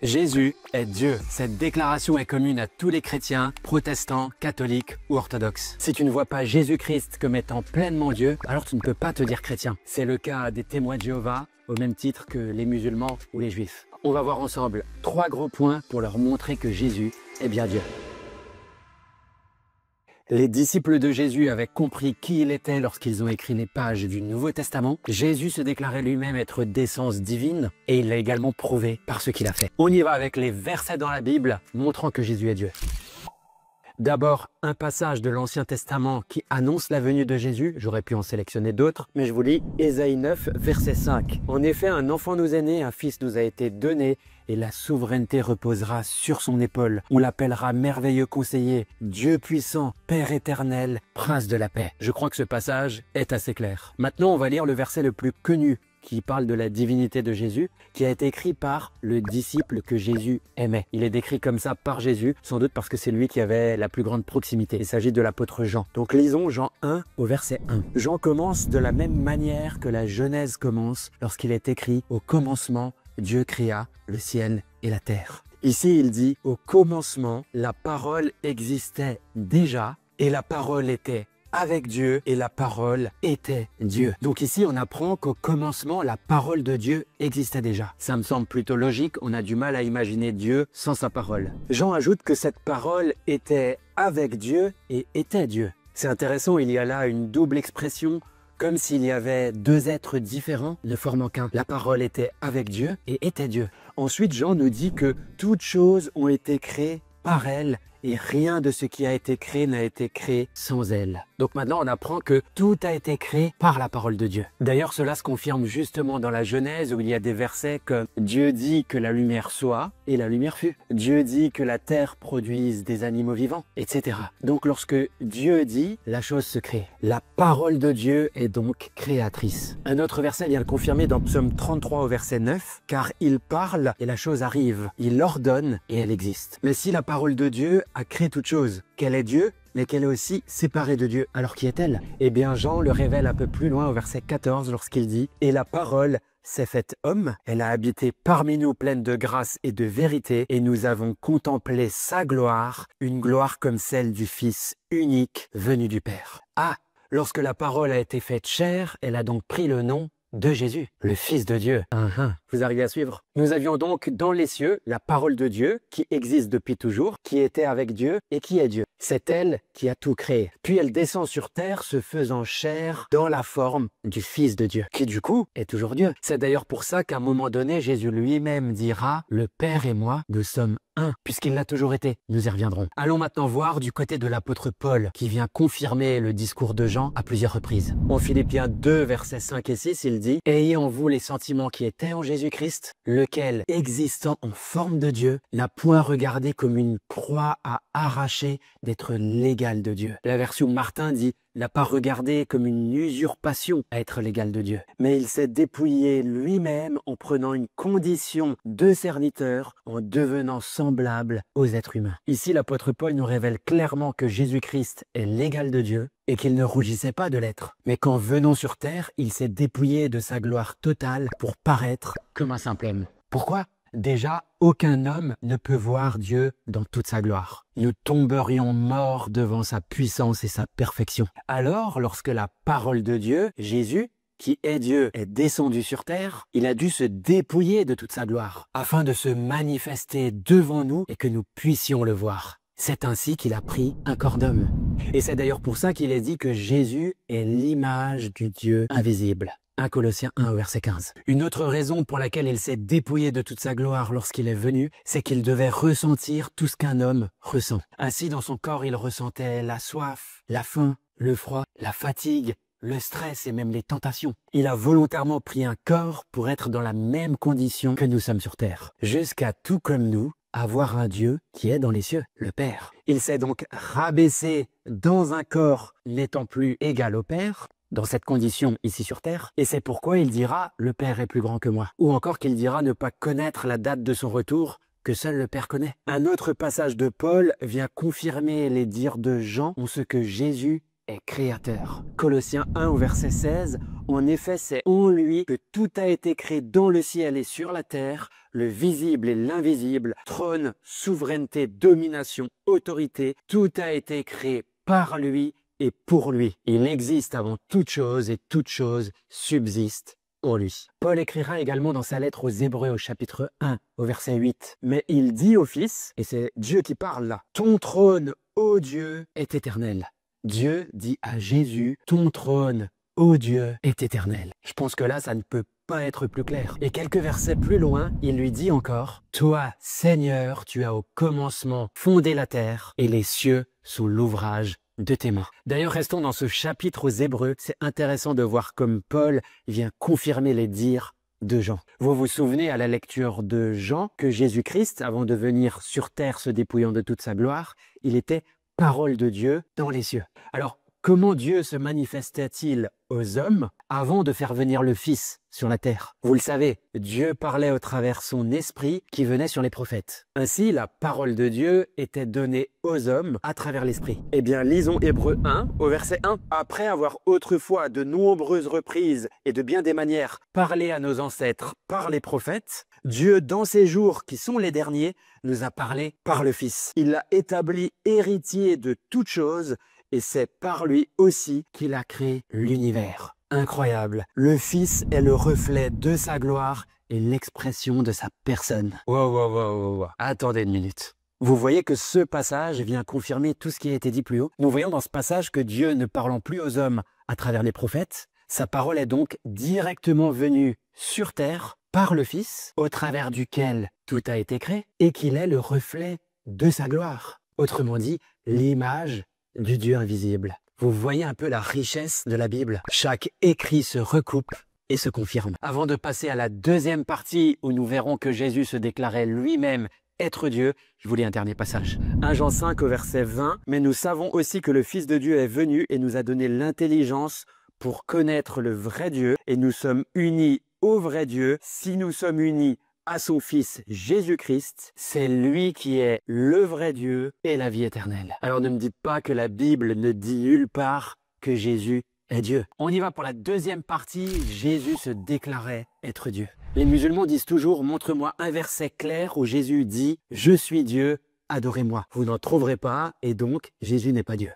Jésus est Dieu. Cette déclaration est commune à tous les chrétiens, protestants, catholiques ou orthodoxes. Si tu ne vois pas Jésus-Christ comme étant pleinement Dieu, alors tu ne peux pas te dire chrétien. C'est le cas des témoins de Jéhovah, au même titre que les musulmans ou les juifs. On va voir ensemble 3 gros points pour leur montrer que Jésus est bien Dieu. Les disciples de Jésus avaient compris qui il était lorsqu'ils ont écrit les pages du Nouveau Testament. Jésus se déclarait lui-même être d'essence divine et il l'a également prouvé par ce qu'il a fait. On y va avec les versets dans la Bible montrant que Jésus est Dieu. D'abord, un passage de l'Ancien Testament qui annonce la venue de Jésus. J'aurais pu en sélectionner d'autres, mais je vous lis Ésaïe 9, verset 5. « En effet, un enfant nous est né, un fils nous a été donné, et la souveraineté reposera sur son épaule. On l'appellera merveilleux conseiller, Dieu puissant, Père éternel, Prince de la paix. » Je crois que ce passage est assez clair. Maintenant, on va lire le verset le plus connu qui parle de la divinité de Jésus, qui a été écrit par le disciple que Jésus aimait. Il est décrit comme ça par Jésus, sans doute parce que c'est lui qui avait la plus grande proximité. Il s'agit de l'apôtre Jean. Donc lisons Jean 1 au verset 1. Jean commence de la même manière que la Genèse commence lorsqu'il est écrit « Au commencement, Dieu créa le ciel et la terre ». Ici, il dit « Au commencement, la parole existait déjà et la parole était avec Dieu et la parole était Dieu. » Donc ici, on apprend qu'au commencement, la parole de Dieu existait déjà. Ça me semble plutôt logique, on a du mal à imaginer Dieu sans sa parole. Jean ajoute que cette parole était avec Dieu et était Dieu. C'est intéressant, il y a là une double expression, comme s'il y avait 2 êtres différents ne formant qu'un. La parole était avec Dieu et était Dieu. Ensuite, Jean nous dit que toutes choses ont été créées par elle et rien de ce qui a été créé n'a été créé sans elle. Donc maintenant, on apprend que tout a été créé par la parole de Dieu. D'ailleurs, cela se confirme justement dans la Genèse où il y a des versets comme « Dieu dit que la lumière soit et la lumière fut. Dieu dit que la terre produise des animaux vivants, etc. » Donc lorsque Dieu dit, la chose se crée. La parole de Dieu est donc créatrice. Un autre verset vient le confirmer dans Psaume 33 au verset 9 « Car il parle et la chose arrive. Il ordonne et elle existe. » Mais si la parole de Dieu a créé toute chose, qu'elle est Dieu, mais qu'elle est aussi séparée de Dieu. Alors qui est-elle? Eh bien, Jean le révèle un peu plus loin au verset 14 lorsqu'il dit « Et la parole s'est faite homme, elle a habité parmi nous pleine de grâce et de vérité, et nous avons contemplé sa gloire, une gloire comme celle du Fils unique venu du Père. » Ah, lorsque la parole a été faite chair, elle a donc pris le nom de Jésus, le Fils de Dieu. Vous arrivez à suivre? Nous avions donc dans les cieux la parole de Dieu qui existe depuis toujours, qui était avec Dieu et qui est Dieu. C'est elle qui a tout créé. Puis elle descend sur terre se faisant chair dans la forme du Fils de Dieu, qui du coup est toujours Dieu. C'est d'ailleurs pour ça qu'à un moment donné, Jésus lui-même dira « Le Père et moi, nous sommes un », puisqu'il l'a toujours été. Nous y reviendrons. Allons maintenant voir du côté de l'apôtre Paul, qui vient confirmer le discours de Jean à plusieurs reprises. En Philippiens 2, versets 5 et 6, il dit « Ayez en vous les sentiments qui étaient en Jésus-Christ, lequel, existant en forme de Dieu, n'a point regardé comme une proie à arracher d'être l'égal de Dieu. » La version Martin dit « n'a pas regardé comme une usurpation à être l'égal de Dieu, mais il s'est dépouillé lui-même en prenant une condition de serviteur, en devenant semblable aux êtres humains. » Ici, l'apôtre Paul nous révèle clairement que Jésus-Christ est l'égal de Dieu et qu'il ne rougissait pas de l'être, mais qu'en venant sur terre, il s'est dépouillé de sa gloire totale pour paraître comme un simple homme. Pourquoi? Déjà, aucun homme ne peut voir Dieu dans toute sa gloire. Nous tomberions morts devant sa puissance et sa perfection. Alors, lorsque la parole de Dieu, Jésus, qui est Dieu, est descendu sur terre, il a dû se dépouiller de toute sa gloire, afin de se manifester devant nous et que nous puissions le voir. C'est ainsi qu'il a pris un corps d'homme. Et c'est d'ailleurs pour ça qu'il est dit que Jésus est l'image du Dieu invisible. 1 Colossiens 1 verset 15. Une autre raison pour laquelle il s'est dépouillé de toute sa gloire lorsqu'il est venu, c'est qu'il devait ressentir tout ce qu'un homme ressent. Ainsi, dans son corps, il ressentait la soif, la faim, le froid, la fatigue, le stress et même les tentations. Il a volontairement pris un corps pour être dans la même condition que nous sommes sur terre. Jusqu'à tout comme nous, avoir un Dieu qui est dans les cieux, le Père. Il s'est donc rabaissé dans un corps n'étant plus égal au Père, dans cette condition ici sur terre, et c'est pourquoi il dira « le Père est plus grand que moi », ou encore qu'il dira ne pas connaître la date de son retour que seul le Père connaît. Un autre passage de Paul vient confirmer les dires de Jean en ce que Jésus est créateur. Colossiens 1 au verset 16, en effet c'est en lui que tout a été créé dans le ciel et sur la terre, le visible et l'invisible, trône, souveraineté, domination, autorité, tout a été créé par lui et pour lui. Il existe avant toute chose et toute chose subsiste en lui. Paul écrira également dans sa lettre aux Hébreux au chapitre 1 au verset 8, mais il dit au Fils, et c'est Dieu qui parle là, ton trône, ô Dieu, est éternel. Dieu dit à Jésus, ton trône, ô Dieu, est éternel. Je pense que là, ça ne peut pas être plus clair. Et quelques versets plus loin, il lui dit encore, toi, Seigneur, tu as au commencement fondé la terre, et les cieux sont l'ouvrage de tes mains. D'ailleurs, restons dans ce chapitre aux Hébreux. C'est intéressant de voir comme Paul vient confirmer les dires de Jean. Vous vous souvenez à la lecture de Jean que Jésus-Christ, avant de venir sur terre se dépouillant de toute sa gloire, il était parole de Dieu dans les cieux. Alors, comment Dieu se manifestait-il aux hommes avant de faire venir le Fils sur la terre? Vous le savez, Dieu parlait au travers son esprit qui venait sur les prophètes. Ainsi, la parole de Dieu était donnée aux hommes à travers l'esprit. Eh bien, lisons Hébreux 1 au verset 1. Après avoir autrefois à de nombreuses reprises et de bien des manières parlé à nos ancêtres par les prophètes, Dieu, dans ces jours qui sont les derniers, nous a parlé par le Fils. Il l'a établi héritier de toutes choses et c'est par lui aussi qu'il a créé l'univers. Incroyable. Le Fils est le reflet de sa gloire et l'expression de sa personne. Wow. Attendez une minute. Vous voyez que ce passage vient confirmer tout ce qui a été dit plus haut. Nous voyons dans ce passage que Dieu ne parlant plus aux hommes à travers les prophètes, sa parole est donc directement venue sur terre par le Fils, au travers duquel tout a été créé, et qu'il est le reflet de sa gloire. Autrement dit, l'image du Dieu invisible. Vous voyez un peu la richesse de la Bible. Chaque écrit se recoupe et se confirme. Avant de passer à la deuxième partie où nous verrons que Jésus se déclarait lui-même être Dieu, je vous lis un dernier passage. 1 Jean 5 au verset 20. Mais nous savons aussi que le Fils de Dieu est venu et nous a donné l'intelligence pour connaître le vrai Dieu et nous sommes unis au vrai Dieu. Si nous sommes unis à son Fils Jésus-Christ, c'est lui qui est le vrai Dieu et la vie éternelle. Alors ne me dites pas que la Bible ne dit nulle part que Jésus est Dieu. On y va pour la deuxième partie. Jésus se déclarait être Dieu. Les musulmans disent toujours, montre-moi un verset clair où Jésus dit « Je suis Dieu, adorez-moi ». Vous n'en trouverez pas et donc Jésus n'est pas Dieu.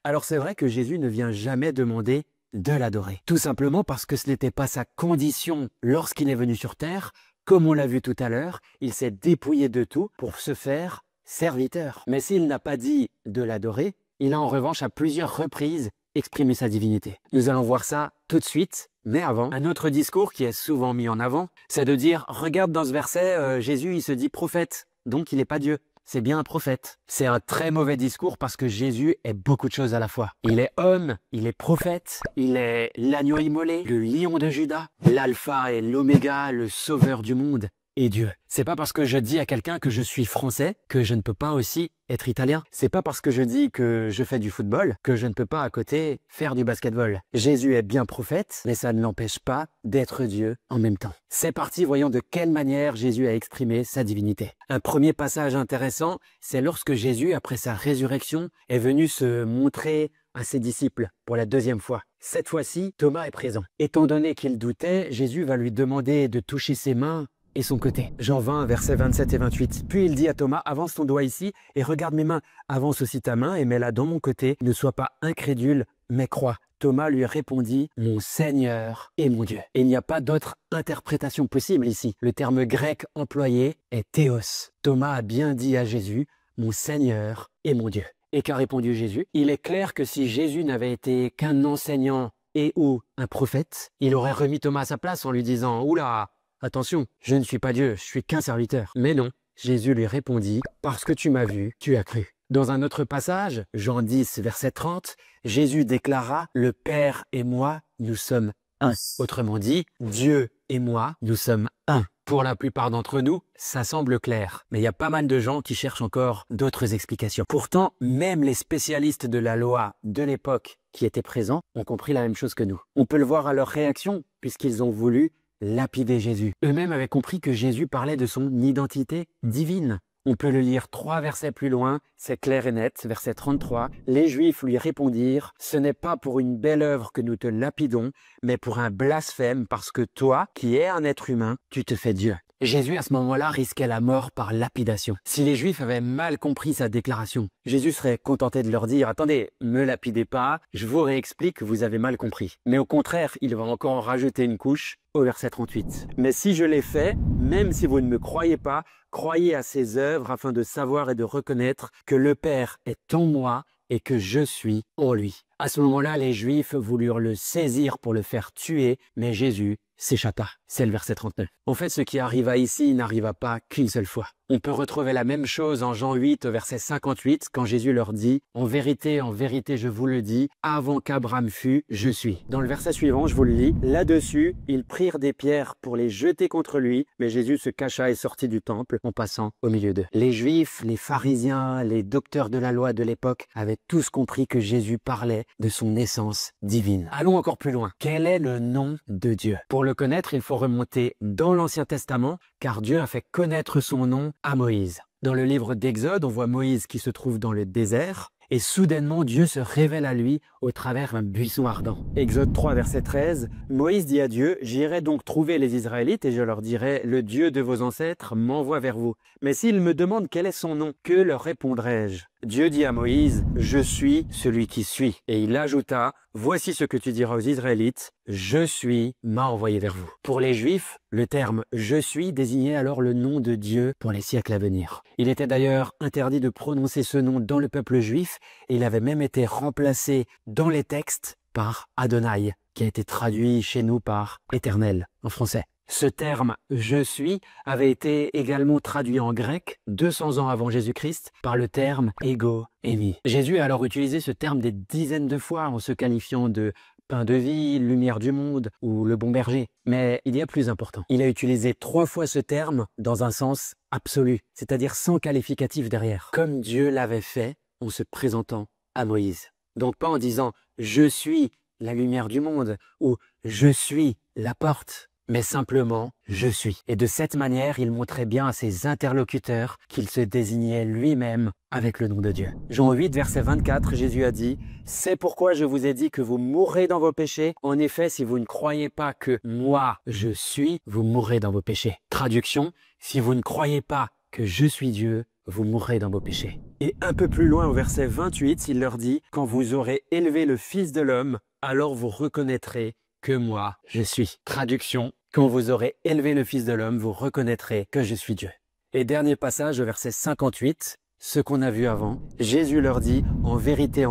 Alors c'est vrai que Jésus ne vient jamais demander de l'adorer. Tout simplement parce que ce n'était pas sa condition lorsqu'il est venu sur terre. Comme on l'a vu tout à l'heure, il s'est dépouillé de tout pour se faire serviteur. Mais s'il n'a pas dit de l'adorer, il a en revanche à plusieurs reprises exprimé sa divinité. Nous allons voir ça tout de suite, mais avant, un autre discours qui est souvent mis en avant, c'est de dire, regarde dans ce verset, Jésus il se dit prophète, donc il n'est pas Dieu. C'est bien un prophète. C'est un très mauvais discours parce que Jésus est beaucoup de choses à la fois. Il est homme, il est prophète, il est l'agneau immolé, le lion de Juda, l'alpha et l'oméga, le sauveur du monde et Dieu. C'est pas parce que je dis à quelqu'un que je suis français que je ne peux pas aussi être italien. C'est pas parce que je dis que je fais du football que je ne peux pas à côté faire du basketball. Jésus est bien prophète, mais ça ne l'empêche pas d'être Dieu en même temps. C'est parti, voyons de quelle manière Jésus a exprimé sa divinité. Un premier passage intéressant, c'est lorsque Jésus, après sa résurrection, est venu se montrer à ses disciples pour la deuxième fois. Cette fois-ci, Thomas est présent. Étant donné qu'il doutait, Jésus va lui demander de toucher ses mains et son côté. Jean 20, versets 27 et 28. Puis il dit à Thomas, avance ton doigt ici et regarde mes mains. Avance aussi ta main et mets-la dans mon côté. Ne sois pas incrédule, mais crois. Thomas lui répondit, mon Seigneur et mon Dieu. Et il n'y a pas d'autre interprétation possible ici. Le terme grec employé est théos. Thomas a bien dit à Jésus, mon Seigneur et mon Dieu. Et qu'a répondu Jésus? Il est clair que si Jésus n'avait été qu'un enseignant et ou un prophète, il aurait remis Thomas à sa place en lui disant, oula, attention, je ne suis pas Dieu, je suis qu'un serviteur. Mais non, Jésus lui répondit, parce que tu m'as vu, tu as cru. Dans un autre passage, Jean 10, verset 30, Jésus déclara, le Père et moi, nous sommes un. Autrement dit, Dieu et moi, nous sommes un. Pour la plupart d'entre nous, ça semble clair. Mais il y a pas mal de gens qui cherchent encore d'autres explications. Pourtant, même les spécialistes de la loi de l'époque qui étaient présents ont compris la même chose que nous. On peut le voir à leur réaction, puisqu'ils ont voulu lapider Jésus. Eux-mêmes avaient compris que Jésus parlait de son identité divine. On peut le lire 3 versets plus loin, c'est clair et net, verset 33. Les Juifs lui répondirent, « Ce n'est pas pour une belle œuvre que nous te lapidons, mais pour un blasphème, parce que toi, qui es un être humain, tu te fais Dieu. » Jésus, à ce moment-là, risquait la mort par lapidation. Si les Juifs avaient mal compris sa déclaration, Jésus serait contenté de leur dire « Attendez, me lapidez pas, je vous réexplique que vous avez mal compris. » Mais au contraire, il va encore en rajouter une couche au verset 38. « Mais si je l'ai fait, même si vous ne me croyez pas, croyez à ses œuvres afin de savoir et de reconnaître que le Père est en moi et que je suis en lui. » À ce moment-là, les Juifs voulurent le saisir pour le faire tuer, mais Jésus s'échappa. C'est le verset 39. En fait, ce qui arriva ici n'arriva pas qu'une seule fois. On peut retrouver la même chose en Jean 8, au verset 58, quand Jésus leur dit « En vérité, je vous le dis, avant qu'Abraham fût, je suis. » Dans le verset suivant, je vous le lis, là-dessus, ils prirent des pierres pour les jeter contre lui, mais Jésus se cacha et sortit du temple en passant au milieu d'eux. Les Juifs, les pharisiens, les docteurs de la loi de l'époque avaient tous compris que Jésus parlait de son essence divine. Allons encore plus loin. Quel est le nom de Dieu? Pour le connaître, il faut remonter dans l'Ancien Testament, car Dieu a fait connaître son nom à Moïse. Dans le livre d'Exode, on voit Moïse qui se trouve dans le désert, et soudainement Dieu se révèle à lui au travers d'un buisson ardent. Exode 3, verset 13, Moïse dit à Dieu, « J'irai donc trouver les Israélites et je leur dirai, le Dieu de vos ancêtres m'envoie vers vous. Mais s'ils me demandent quel est son nom, que leur répondrai-je » Dieu dit à Moïse, « Je suis celui qui suis. » Et il ajouta, « Voici ce que tu diras aux Israélites, je suis m'a envoyé vers vous. » Pour les Juifs, le terme « je suis » désignait alors le nom de Dieu pour les siècles à venir. Il était d'ailleurs interdit de prononcer ce nom dans le peuple juif et il avait même été remplacé dans les textes par Adonai, qui a été traduit chez nous par « éternel » en français. Ce terme « je suis » avait été également traduit en grec 200 ans avant Jésus-Christ par le terme « ego eimi ». Jésus a alors utilisé ce terme des dizaines de fois en se qualifiant de pain de vie, lumière du monde ou le bon berger. Mais il y a plus important. Il a utilisé 3 fois ce terme dans un sens absolu, c'est-à-dire sans qualificatif derrière, comme Dieu l'avait fait en se présentant à Moïse. Donc pas en disant « je suis la lumière du monde » ou « je suis la porte », mais simplement « je suis ». Et de cette manière, il montrait bien à ses interlocuteurs qu'il se désignait lui-même avec le nom de Dieu. Jean 8, verset 24, Jésus a dit « C'est pourquoi je vous ai dit que vous mourrez dans vos péchés. En effet, si vous ne croyez pas que moi, je suis, vous mourrez dans vos péchés. » Traduction, si vous ne croyez pas que je suis Dieu, vous mourrez dans vos péchés. Et un peu plus loin au verset 28, il leur dit « Quand vous aurez élevé le Fils de l'homme, alors vous reconnaîtrez que moi, je suis. » Traduction, quand vous aurez élevé le Fils de l'homme, vous reconnaîtrez que je suis Dieu. Et dernier passage au verset 58, ce qu'on a vu avant, Jésus leur dit « En vérité,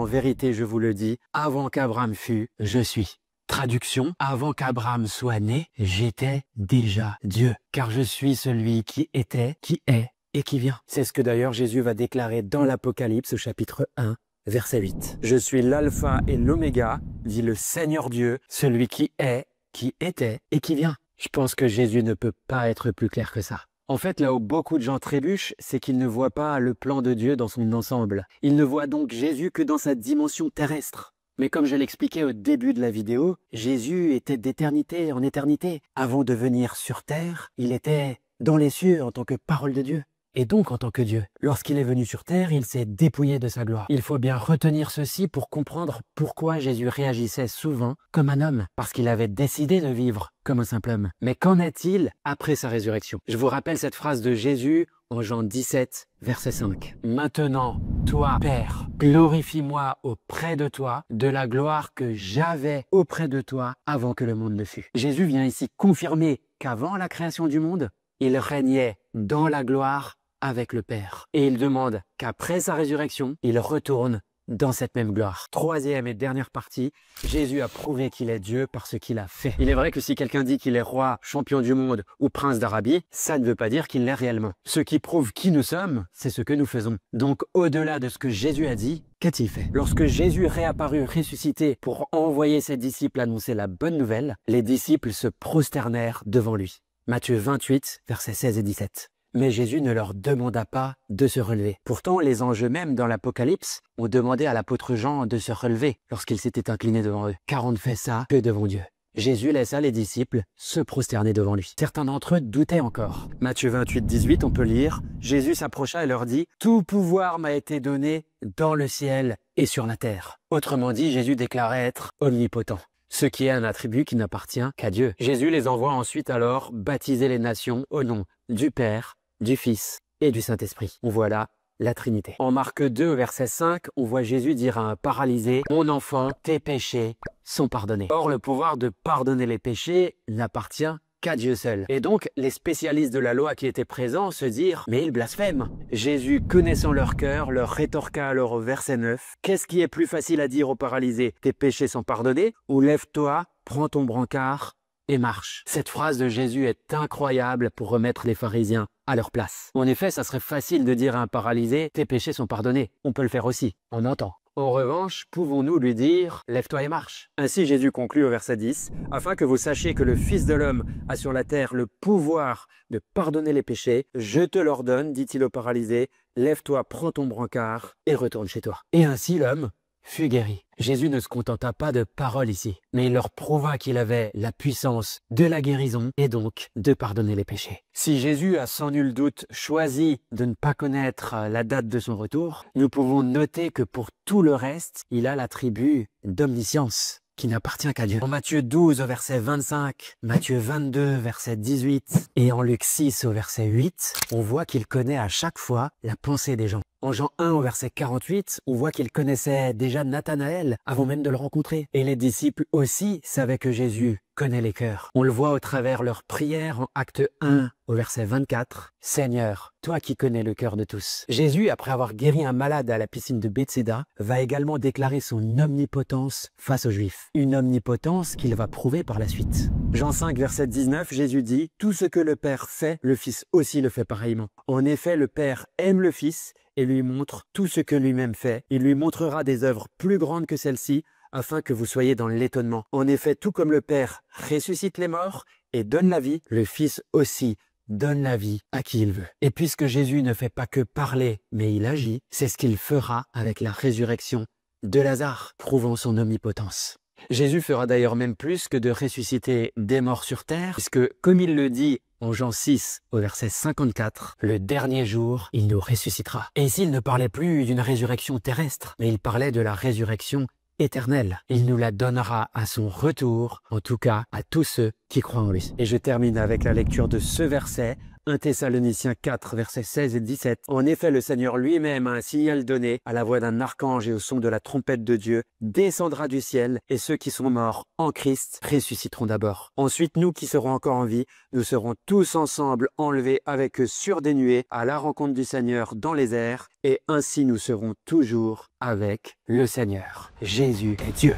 je vous le dis, avant qu'Abraham fût, je suis. » Traduction, avant qu'Abraham soit né, j'étais déjà Dieu, car je suis celui qui était, qui est et qui vient. C'est ce que d'ailleurs Jésus va déclarer dans l'Apocalypse au chapitre 1, verset 8. « Je suis l'alpha et l'oméga, dit le Seigneur Dieu, celui qui est, qui était et qui vient. » Je pense que Jésus ne peut pas être plus clair que ça. En fait, là où beaucoup de gens trébuchent, c'est qu'ils ne voient pas le plan de Dieu dans son ensemble. Ils ne voient donc Jésus que dans sa dimension terrestre. Mais comme je l'expliquais au début de la vidéo, Jésus était d'éternité en éternité. Avant de venir sur terre, il était dans les cieux en tant que parole de Dieu. Et donc en tant que Dieu. Lorsqu'il est venu sur terre, il s'est dépouillé de sa gloire. Il faut bien retenir ceci pour comprendre pourquoi Jésus réagissait souvent comme un homme. Parce qu'il avait décidé de vivre comme un simple homme. Mais qu'en est-il après sa résurrection? Je vous rappelle cette phrase de Jésus en Jean 17, verset 5. « Maintenant, toi, Père, glorifie-moi auprès de toi de la gloire que j'avais auprès de toi avant que le monde ne fût. » Jésus vient ici confirmer qu'avant la création du monde, il régnait dans la gloire avec le Père. Et il demande qu'après sa résurrection, il retourne dans cette même gloire. Troisième et dernière partie, Jésus a prouvé qu'il est Dieu par ce qu'il a fait. Il est vrai que si quelqu'un dit qu'il est roi, champion du monde ou prince d'Arabie, ça ne veut pas dire qu'il l'est réellement. Ce qui prouve qui nous sommes, c'est ce que nous faisons. Donc au-delà de ce que Jésus a dit, qu'a-t-il fait? Lorsque Jésus réapparut ressuscité pour envoyer ses disciples annoncer la bonne nouvelle, les disciples se prosternèrent devant lui. Matthieu 28, versets 16 et 17. Mais Jésus ne leur demanda pas de se relever. Pourtant, les anges eux-mêmes dans l'Apocalypse ont demandé à l'apôtre Jean de se relever lorsqu'il s'était incliné devant eux. Car on ne fait ça que devant Dieu. Jésus laissa les disciples se prosterner devant lui. Certains d'entre eux doutaient encore. Matthieu 28, 18, on peut lire, Jésus s'approcha et leur dit, « Tout pouvoir m'a été donné dans le ciel et sur la terre. » Autrement dit, Jésus déclarait être omnipotent, ce qui est un attribut qui n'appartient qu'à Dieu. Jésus les envoie ensuite alors baptiser les nations au nom du Père, du Fils et du Saint-Esprit. On voit là la Trinité. En Marc 2, verset 5, on voit Jésus dire à un paralysé, « Mon enfant, tes péchés sont pardonnés. » Or, le pouvoir de pardonner les péchés n'appartient qu'à Dieu seul. Et donc, les spécialistes de la loi qui étaient présents se dirent, « Mais ils blasphèment. » Jésus, connaissant leur cœur, leur rétorqua alors au verset 9, « Qu'est-ce qui est plus facile à dire au paralysé, tes péchés sont pardonnés, ou lève-toi, prends ton brancard et marche. » Cette phrase de Jésus est incroyable pour remettre les pharisiens à leur place. En effet, ça serait facile de dire à un paralysé, tes péchés sont pardonnés. On peut le faire aussi, on entend. En revanche, pouvons-nous lui dire, lève-toi et marche. Ainsi Jésus conclut au verset 10, afin que vous sachiez que le Fils de l'homme a sur la terre le pouvoir de pardonner les péchés, je te l'ordonne, dit-il au paralysé, lève-toi, prends ton brancard et retourne chez toi. Et ainsi l'homme fut guéri. Jésus ne se contenta pas de paroles ici, mais il leur prouva qu'il avait la puissance de la guérison et donc de pardonner les péchés. Si Jésus a sans nul doute choisi de ne pas connaître la date de son retour, nous pouvons noter que pour tout le reste, il a l'attribut d'omniscience qui n'appartient qu'à Dieu. En Matthieu 12 au verset 25, Matthieu 22 verset 18 et en Luc 6 au verset 8, on voit qu'il connaît à chaque fois la pensée des gens. En Jean 1 au verset 48, on voit qu'il connaissait déjà Nathanaël avant même de le rencontrer. Et les disciples aussi savaient que Jésus connaît les cœurs. On le voit au travers leur prière en Acte 1 au verset 24. « Seigneur, toi qui connais le cœur de tous. » Jésus, après avoir guéri un malade à la piscine de Bethséda, va également déclarer son omnipotence face aux Juifs. Une omnipotence qu'il va prouver par la suite. Jean 5 verset 19, Jésus dit « Tout ce que le Père fait, le Fils aussi le fait pareillement. En effet, le Père aime le Fils et lui montre tout ce que lui-même fait. Il lui montrera des œuvres plus grandes que celles-ci, afin que vous soyez dans l'étonnement. En effet, tout comme le Père ressuscite les morts et donne la vie, le Fils aussi donne la vie à qui il veut. Et puisque Jésus ne fait pas que parler, mais il agit, c'est ce qu'il fera avec la résurrection de Lazare, prouvant son omnipotence. Jésus fera d'ailleurs même plus que de ressusciter des morts sur terre, puisque, comme il le dit en Jean 6, au verset 54, le dernier jour, il nous ressuscitera. Et ici, il ne parlait plus d'une résurrection terrestre, mais il parlait de la résurrection éternelle. Il nous la donnera à son retour, en tout cas à tous ceux qui croient en lui. Et je termine avec la lecture de ce verset, 1 Thessaloniciens 4, versets 16 et 17. En effet, le Seigneur lui-même a un signal donné, à la voix d'un archange et au son de la trompette de Dieu, descendra du ciel, et ceux qui sont morts en Christ ressusciteront d'abord. Ensuite, nous qui serons encore en vie, nous serons tous ensemble enlevés avec eux sur des nuées à la rencontre du Seigneur dans les airs, et ainsi nous serons toujours avec le Seigneur. Jésus est Dieu.